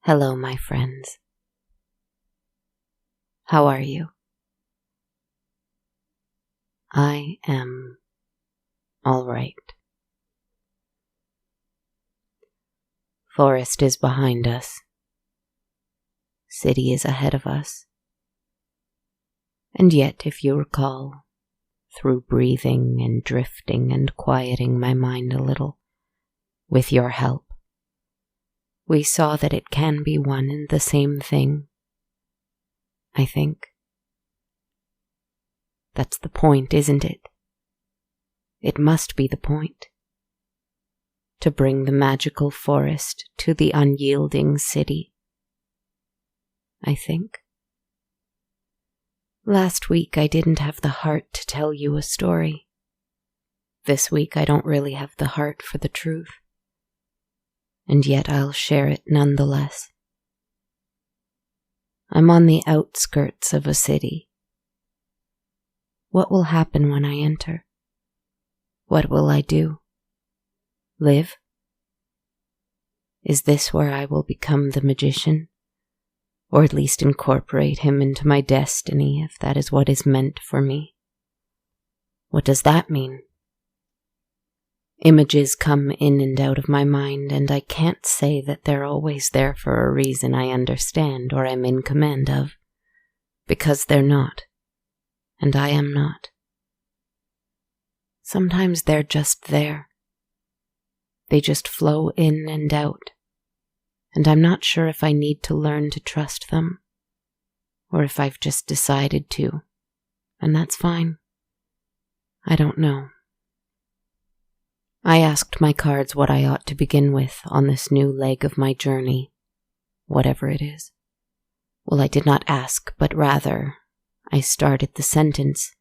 Hello, my friends. How are you? I am all right. Forest is behind us. City is ahead of us. And yet, if you recall, through breathing and drifting and quieting my mind a little, with your help, we saw that it can be one and the same thing, I think. That's the point, isn't it? It must be the point. To bring the magical forest to the unyielding city, I think. Last week I didn't have the heart to tell you a story. This week I don't really have the heart for the truth. And yet I'll share it nonetheless. I'm on the outskirts of a city. What will happen when I enter? What will I do? Live? Is this where I will become the magician? Or at least incorporate him into my destiny, if that is what is meant for me? What does that mean? Images come in and out of my mind, and I can't say that they're always there for a reason I understand or am in command of, because they're not, and I am not. Sometimes they're just there. They just flow in and out, and I'm not sure if I need to learn to trust them, or if I've just decided to, and that's fine. I don't know. I asked my cards what I ought to begin with on this new leg of my journey, whatever it is. Well, I did not ask, but rather, I started the sentence.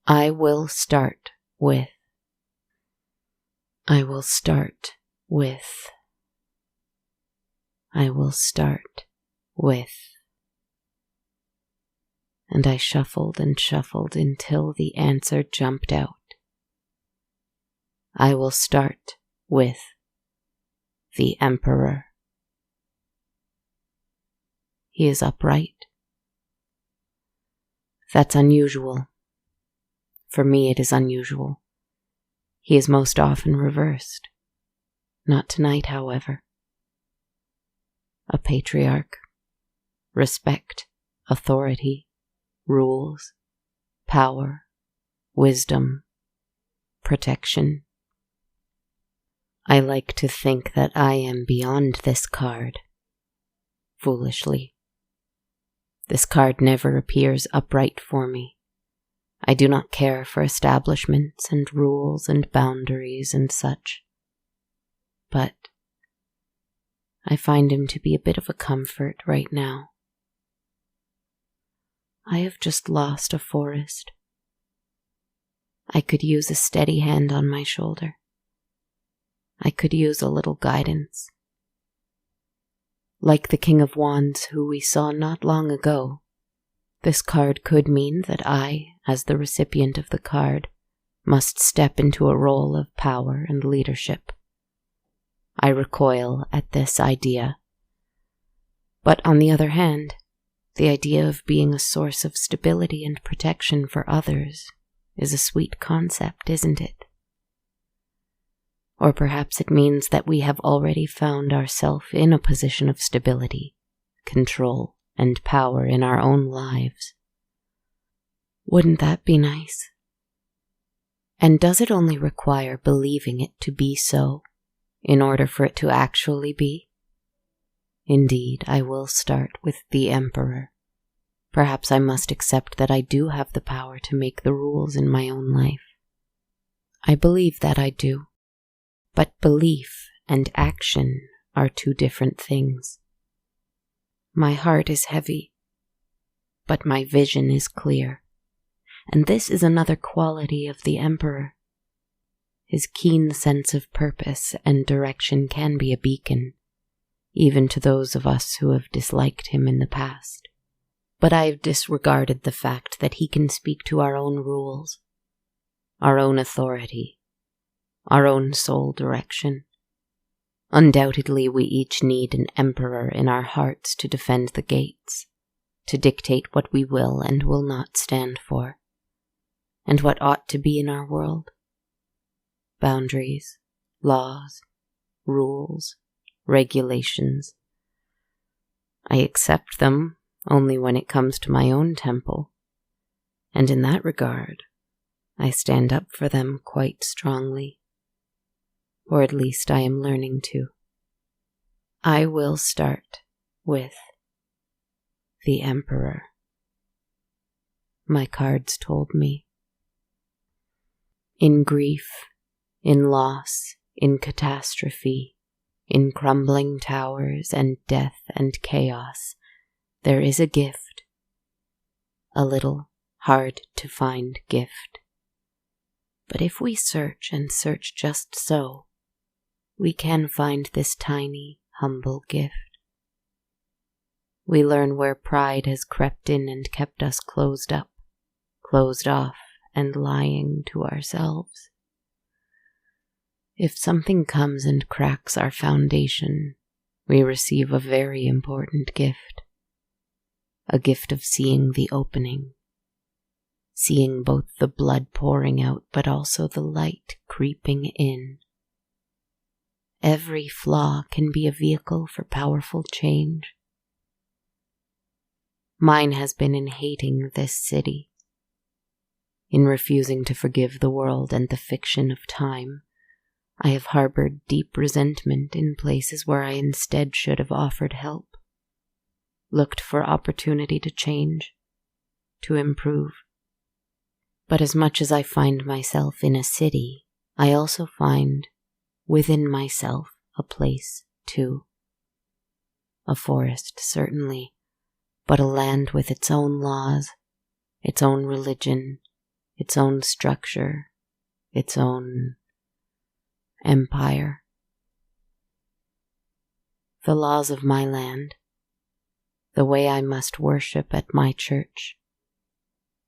I will start with. I will start with. I will start with. And I shuffled and shuffled until the answer jumped out. I will start with the Emperor. He is upright. That's unusual. For me it is unusual. He is most often reversed. Not tonight, however. A patriarch. Respect, authority, rules, power, wisdom, protection. I like to think that I am beyond this card. Foolishly. This card never appears upright for me. I do not care for establishments and rules and boundaries and such. But I find him to be a bit of a comfort right now. I have just lost a forest. I could use a steady hand on my shoulder. I could use a little guidance. Like the King of Wands who we saw not long ago, this card could mean that I, as the recipient of the card, must step into a role of power and leadership. I recoil at this idea. But on the other hand, the idea of being a source of stability and protection for others is a sweet concept, isn't it? Or perhaps it means that we have already found ourselves in a position of stability, control, and power in our own lives. Wouldn't that be nice? And does it only require believing it to be so, in order for it to actually be? Indeed, I will start with the Emperor. Perhaps I must accept that I do have the power to make the rules in my own life. I believe that I do. But belief and action are two different things. My heart is heavy, but my vision is clear. And this is another quality of the Emperor. His keen sense of purpose and direction can be a beacon, even to those of us who have disliked him in the past. But I have disregarded the fact that he can speak to our own rules, our own authority, our own sole direction, Undoubtedly, we each need an emperor in our hearts to defend the gates, to dictate what we will and will not stand for, and what ought to be in our world. Boundaries, laws, rules, regulations. I accept them only when it comes to my own temple, and in that regard, I stand up for them quite strongly. Or at least I am learning to. I will start with the Emperor. My cards told me. In grief, in loss, in catastrophe, in crumbling towers and death and chaos, there is a gift, a little hard-to-find gift. But if we search and search just so, we can find this tiny, humble gift. We learn where pride has crept in and kept us closed up, closed off, and lying to ourselves. If something comes and cracks our foundation, we receive a very important gift. A gift of seeing the opening, seeing both the blood pouring out but also the light creeping in. Every flaw can be a vehicle for powerful change. Mine has been in hating this city, in refusing to forgive the world and the fiction of time. I have harbored deep resentment in places where I instead should have offered help, looked for opportunity to change, to improve. But as much as I find myself in a city, I also find within myself a place too. A forest, certainly, but a land with its own laws, its own religion, its own structure, its own empire. The laws of my land, the way I must worship at my church.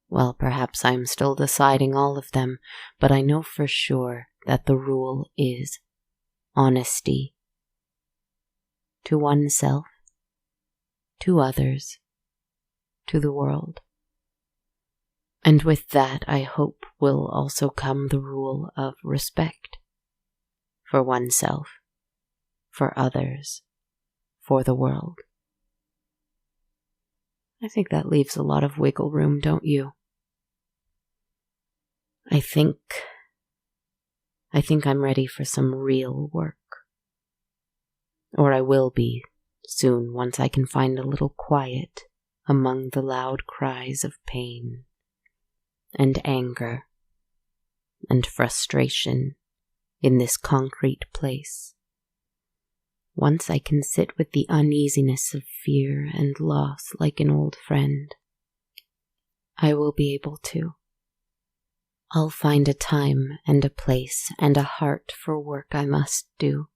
Well, perhaps I am still deciding all of them, but I know for sure that the rule is honesty. To oneself, to others, to the world. And with that, I hope, will also come the rule of respect. For oneself, for others, for the world. I think that leaves a lot of wiggle room, don't you? I think I'm ready for some real work. Or I will be soon once I can find a little quiet among the loud cries of pain and anger and frustration in this concrete place. Once I can sit with the uneasiness of fear and loss like an old friend, I will be able to. I'll find a time and a place and a heart for work I must do.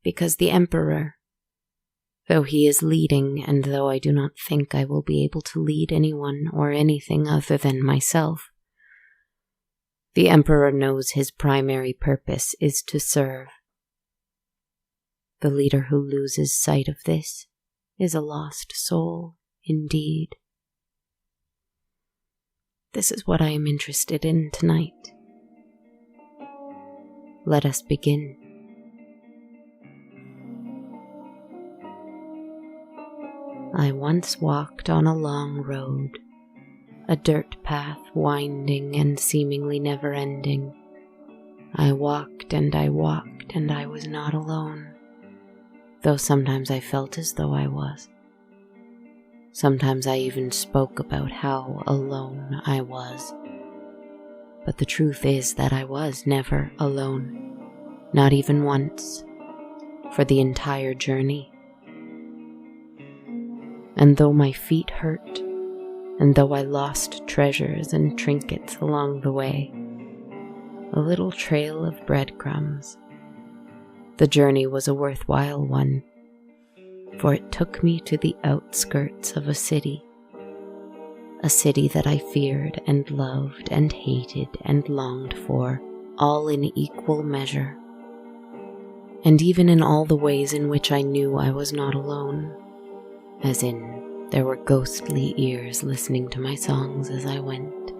Because the Emperor, though he is leading, and though I do not think I will be able to lead anyone or anything other than myself, the Emperor knows his primary purpose is to serve. The leader who loses sight of this is a lost soul indeed. This is what I am interested in tonight. Let us begin. I once walked on a long road, a dirt path winding and seemingly never-ending. I walked and I walked and I was not alone, though sometimes I felt as though I was. Sometimes I even spoke about how alone I was. But the truth is that I was never alone, not even once, for the entire journey. And though my feet hurt, and though I lost treasures and trinkets along the way, a little trail of breadcrumbs, the journey was a worthwhile one, for it took me to the outskirts of a city that I feared and loved and hated and longed for, all in equal measure. And even in all the ways in which I knew I was not alone, as in there were ghostly ears listening to my songs as I went,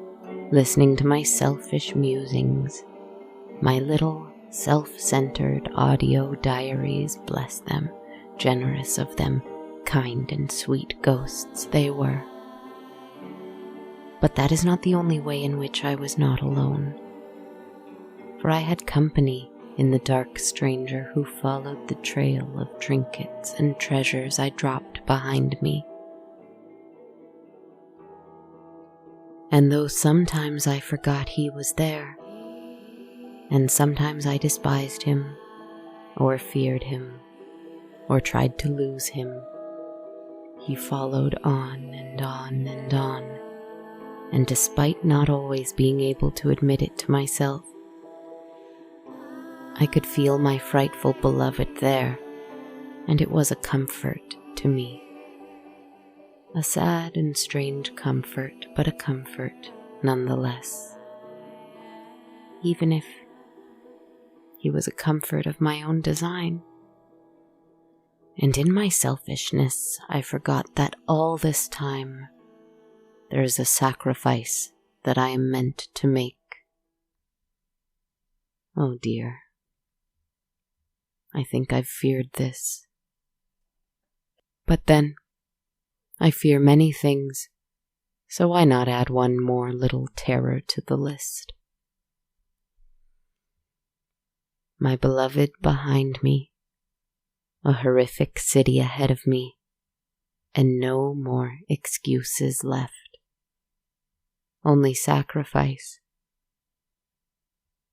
listening to my selfish musings, my little self-centered audio diaries, bless them, generous of them, kind and sweet ghosts they were. But that is not the only way in which I was not alone, for I had company in the dark stranger who followed the trail of trinkets and treasures I dropped behind me. And though sometimes I forgot he was there, and sometimes I despised him, or feared him, or tried to lose him, he followed on and on and on, and despite not always being able to admit it to myself, I could feel my frightful beloved there, and it was a comfort to me. A sad and strange comfort, but a comfort nonetheless. Even if he was a comfort of my own design. And in my selfishness, I forgot that all this time there is a sacrifice that I am meant to make. Oh dear. I think I've feared this. But then, I fear many things, so why not add one more little terror to the list? My beloved behind me, a horrific city ahead of me, and no more excuses left. Only sacrifice.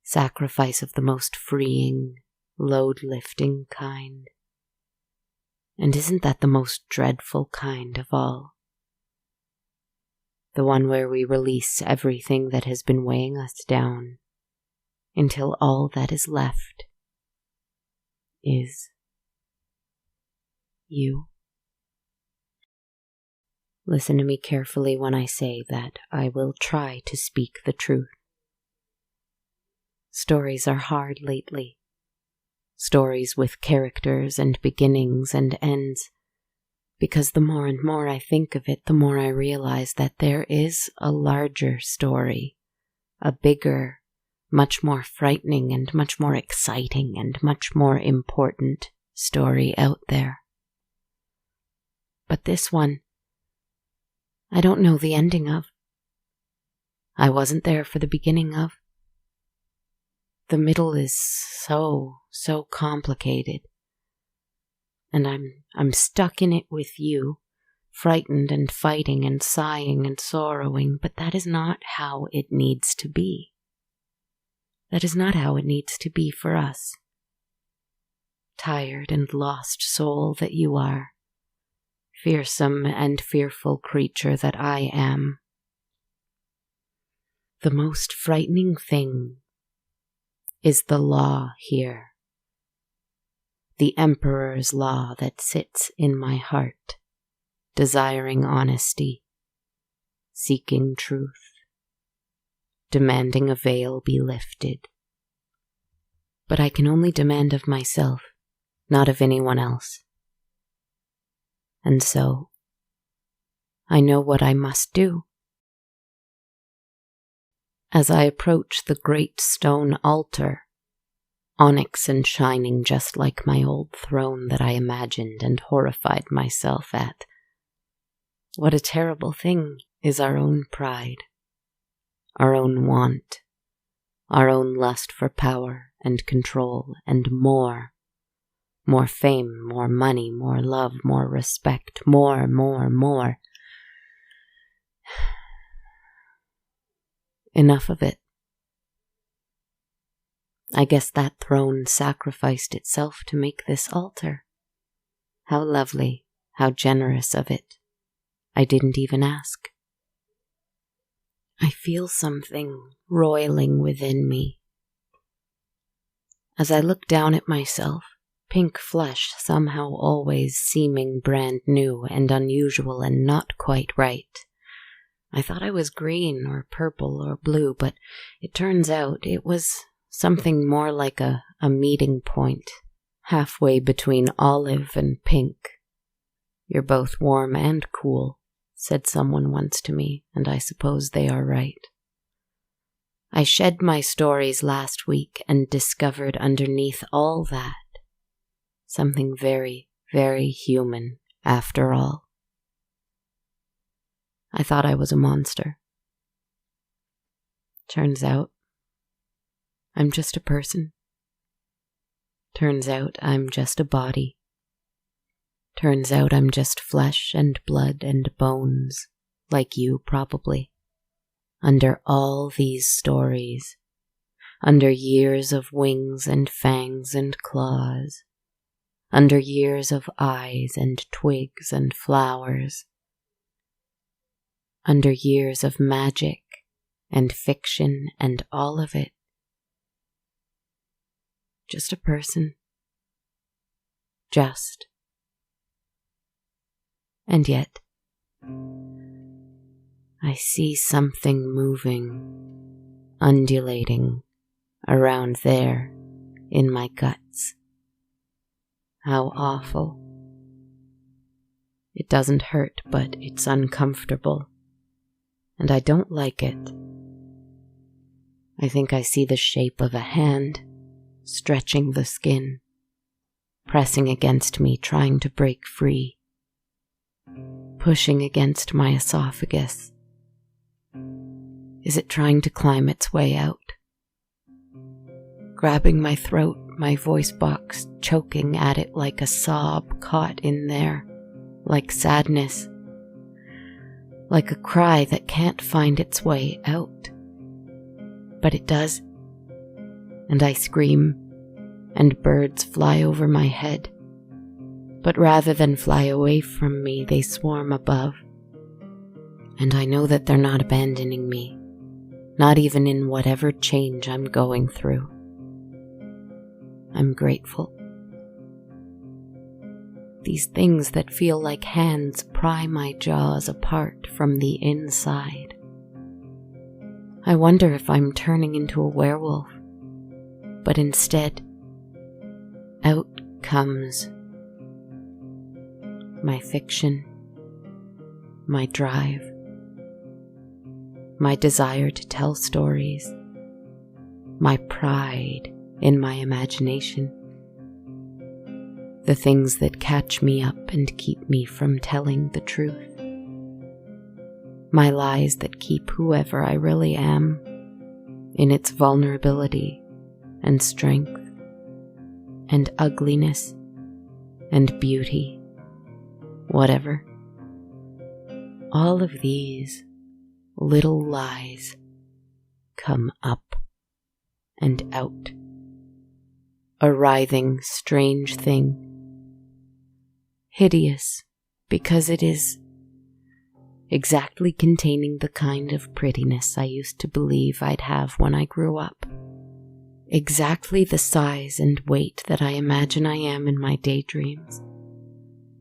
Sacrifice of the most freeing, load-lifting kind. And isn't that the most dreadful kind of all? The one where we release everything that has been weighing us down, until all that is left is you. Listen to me carefully when I say that I will try to speak the truth. Stories are hard lately. Stories with characters and beginnings and ends, because the more and more I think of it, the more I realize that there is a larger story, a bigger, much more frightening and much more exciting and much more important story out there. But this one, I don't know the ending of. I wasn't there for the beginning of. The middle is so complicated. And I'm stuck in it with you, frightened and fighting and sighing and sorrowing, but that is not how it needs to be. That is not how it needs to be for us. Tired and lost soul that you are, fearsome and fearful creature that I am. The most frightening thing is the law here. The emperor's law that sits in my heart, desiring honesty, seeking truth, demanding a veil be lifted. But I can only demand of myself, not of anyone else. And so, I know what I must do. As I approach the great stone altar, onyx and shining just like my old throne that I imagined and horrified myself at, what a terrible thing is our own pride, our own want, our own lust for power and control and more fame, more money, more love, more respect, more. Enough of it. I guess that throne sacrificed itself to make this altar. How lovely, how generous of it. I didn't even ask. I feel something roiling within me. As I look down at myself, pink flesh somehow always seeming brand new and unusual and not quite right. I thought I was green or purple or blue, but it turns out it was something more like a meeting point, halfway between olive and pink. You're both warm and cool, said someone once to me, and I suppose they are right. I shed my stories last week and discovered underneath all that something very, very human after all. I thought I was a monster. Turns out, I'm just a person. Turns out I'm just a body. Turns out I'm just flesh and blood and bones, like you probably. Under all these stories, under years of wings and fangs and claws, under years of eyes and twigs and flowers, under years of magic and fiction and all of it. Just a person. Just. And yet, I see something moving, undulating around there in my guts. How awful. It doesn't hurt, but it's uncomfortable, and I don't like it. I think I see the shape of a hand stretching the skin, pressing against me, trying to break free, pushing against my esophagus. Is it trying to climb its way out? Grabbing my throat, my voice box, choking at it like a sob caught in there, like sadness, like a cry that can't find its way out. But it does, and I scream, and birds fly over my head. But rather than fly away from me, they swarm above. And I know that they're not abandoning me, not even in whatever change I'm going through. I'm grateful. These things that feel like hands pry my jaws apart from the inside. I wonder if I'm turning into a werewolf, but instead, out comes my fiction, my drive, my desire to tell stories, my pride in my imagination, the things that catch me up and keep me from telling the truth, my lies that keep whoever I really am in its vulnerability and strength and ugliness and beauty, whatever. All of these little lies come up and out, a writhing, strange thing, hideous because it is exactly containing the kind of prettiness I used to believe I'd have when I grew up. Exactly the size and weight that I imagine I am in my daydreams.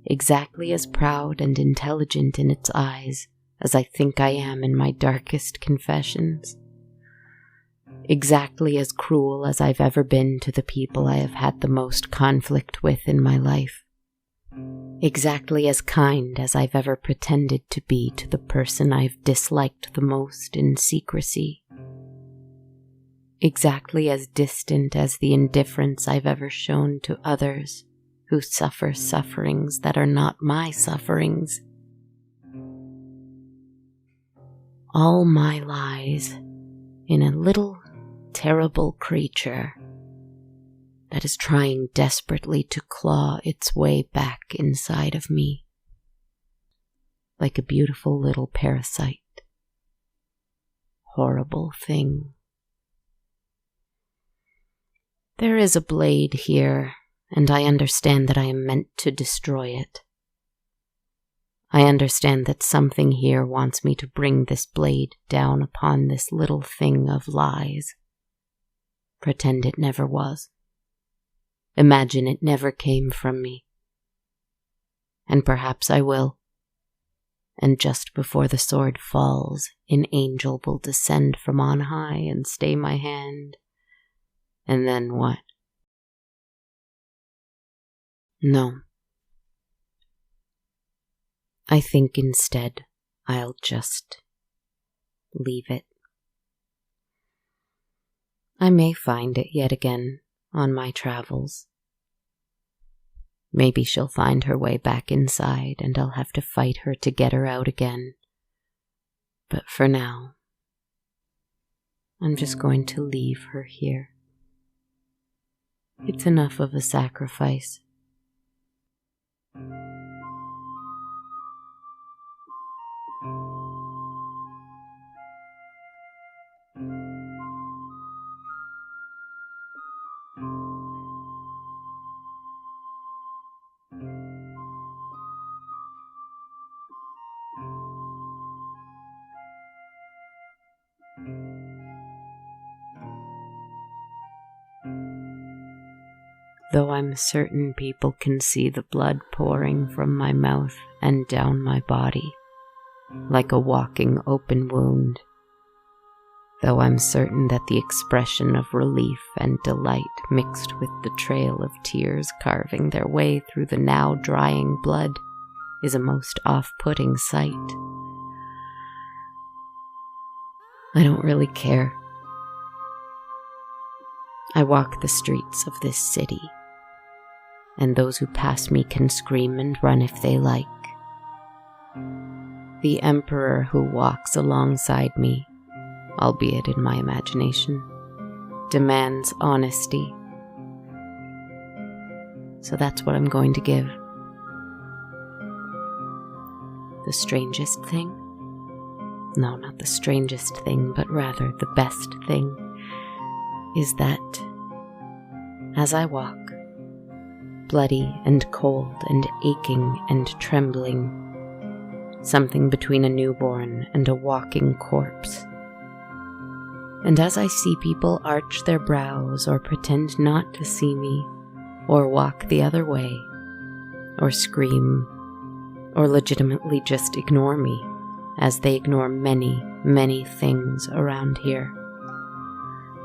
Exactly as proud and intelligent in its eyes as I think I am in my darkest confessions. Exactly as cruel as I've ever been to the people I have had the most conflict with in my life. Exactly as kind as I've ever pretended to be to the person I've disliked the most in secrecy. Exactly as distant as the indifference I've ever shown to others who suffer sufferings that are not my sufferings. All my lies in a little terrible creature that is trying desperately to claw its way back inside of me, like a beautiful little parasite. Horrible thing. There is a blade here, and I understand that I am meant to destroy it. I understand that something here wants me to bring this blade down upon this little thing of lies. Pretend it never was. Imagine it never came from me. And perhaps I will. And just before the sword falls, an angel will descend from on high and stay my hand. And then what? No. I think instead I'll just leave it. I may find it yet again on my travels. Maybe she'll find her way back inside and I'll have to fight her to get her out again. But for now, I'm just going to leave her here. It's enough of a sacrifice. Though I'm certain people can see the blood pouring from my mouth and down my body, like a walking open wound. Though I'm certain that the expression of relief and delight mixed with the trail of tears carving their way through the now drying blood is a most off-putting sight. I don't really care. I walk the streets of this city, and those who pass me can scream and run if they like. The emperor who walks alongside me, albeit in my imagination, demands honesty. So that's what I'm going to give. The strangest thing? No, not the strangest thing, but rather the best thing, is that as I walk, bloody and cold and aching and trembling, something between a newborn and a walking corpse, and as I see people arch their brows or pretend not to see me, or walk the other way, or scream, or legitimately just ignore me, as they ignore many, many things around here.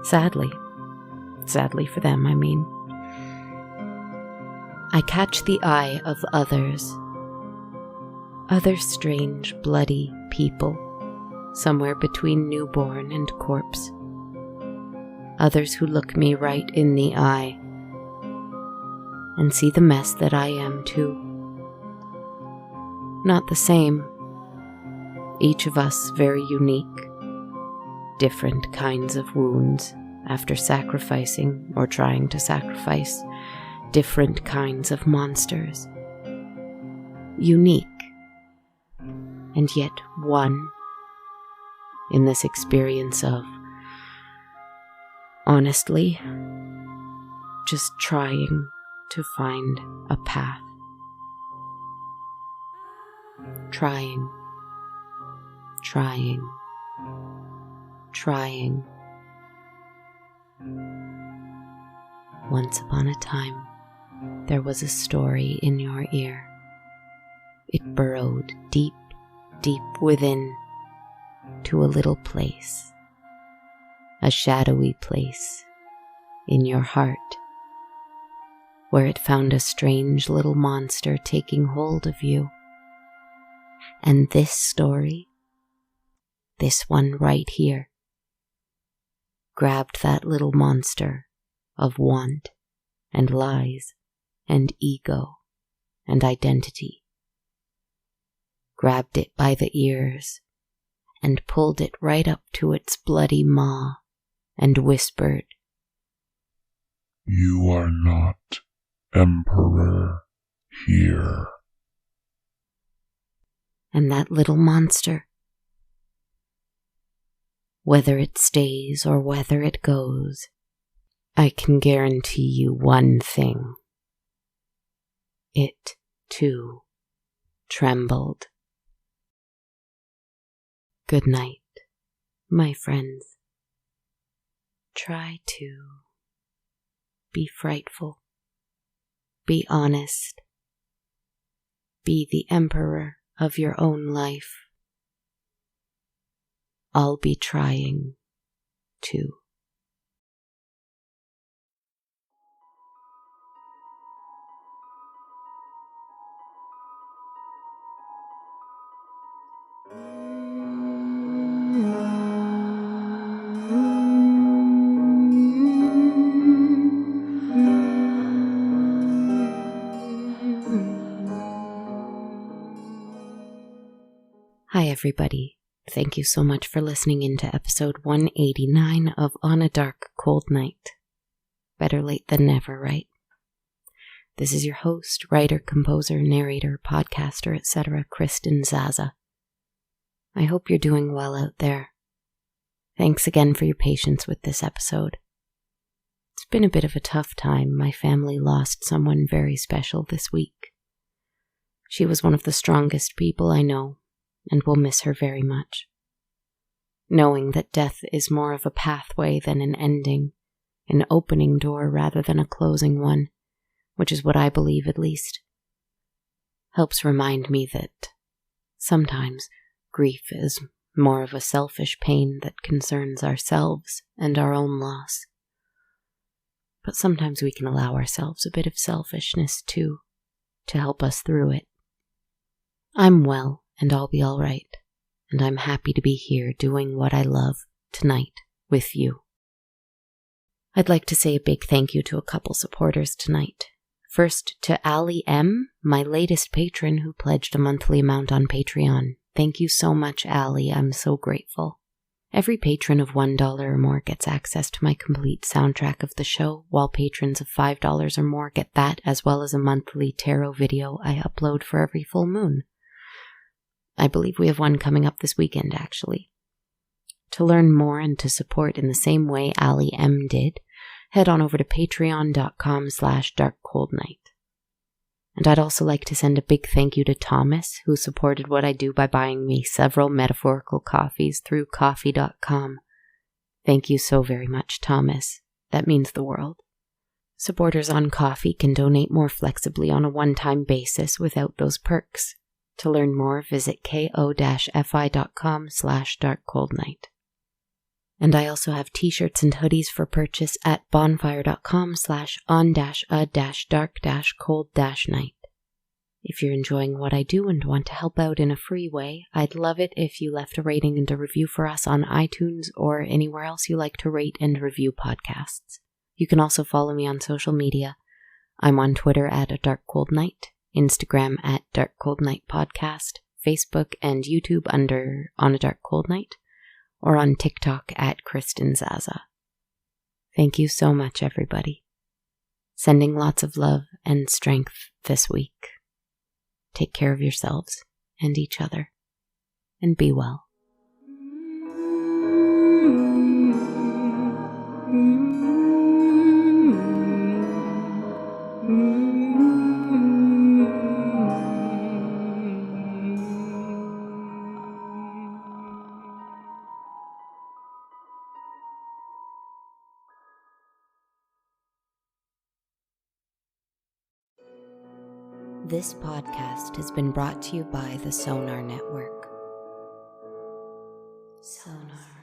Sadly for them, I mean. I catch the eye of others, other strange, bloody people, somewhere between newborn and corpse. Others who look me right in the eye and see the mess that I am too. Not the same. Each of us very unique. Different kinds of wounds after sacrificing or trying to sacrifice. Different kinds of monsters. Unique. And yet one in this experience of, honestly, just trying to find a path. Trying. Once upon a time, there was a story in your ear. It burrowed deep, deep within to a little place, a shadowy place in your heart, where it found a strange little monster taking hold of you. And this story, this one right here, grabbed that little monster of want and lies and ego and identity, grabbed it by the ears and pulled it right up to its bloody maw and whispered, "You are not Emperor here." And that little monster, whether it stays or whether it goes, I can guarantee you one thing. It, too, trembled. Good night, my friends. Try to be frightful, be honest, be the emperor of your own life. I'll be trying to. Hi everybody. Thank you so much for listening into episode 189 of On a Dark, Cold Night. Better late than never, right? This is your host, writer, composer, narrator, podcaster, etc., Kristen Zaza. I hope you're doing well out there. Thanks again for your patience with this episode. It's been a bit of a tough time. My family lost someone very special this week. She was one of the strongest people I know, and will miss her very much. Knowing that death is more of a pathway than an ending, an opening door rather than a closing one, which is what I believe at least, helps remind me that sometimes grief is more of a selfish pain that concerns ourselves and our own loss. But sometimes we can allow ourselves a bit of selfishness too, to help us through it. I'm well, and I'll be all right, and I'm happy to be here doing what I love tonight with you. I'd like to say a big thank you to a couple supporters tonight. First, to Ali M., my latest patron who pledged a monthly amount on Patreon. Thank you so much, Ali. I'm so grateful. Every patron of $1 or more gets access to my complete soundtrack of the show, while patrons of $5 or more get that, as well as a monthly tarot video I upload for every full moon. I believe we have one coming up this weekend, actually. To learn more and to support in the same way Ali M. did, head on over to patreon.com/darkcoldnight. And I'd also like to send a big thank you to Thomas, who supported what I do by buying me several metaphorical coffees through ko-fi.com. Thank you so very much, Thomas. That means the world. Supporters on Ko-fi can donate more flexibly on a one-time basis without those perks. To learn more, visit ko-fi.com/darkcoldnight. And I also have t-shirts and hoodies for purchase at bonfire.com/on-a-dark-cold-night. If you're enjoying what I do and want to help out in a free way, I'd love it if you left a rating and a review for us on iTunes or anywhere else you like to rate and review podcasts. You can also follow me on social media. I'm on Twitter at A Dark Cold Night, Instagram at Dark Cold Night Podcast, Facebook and YouTube under On a Dark Cold Night, or on TikTok at Kristen Zaza. Thank you so much, everybody. Sending lots of love and strength this week. Take care of yourselves and each other, and be well. This podcast has been brought to you by the Sonar Network. Sonar.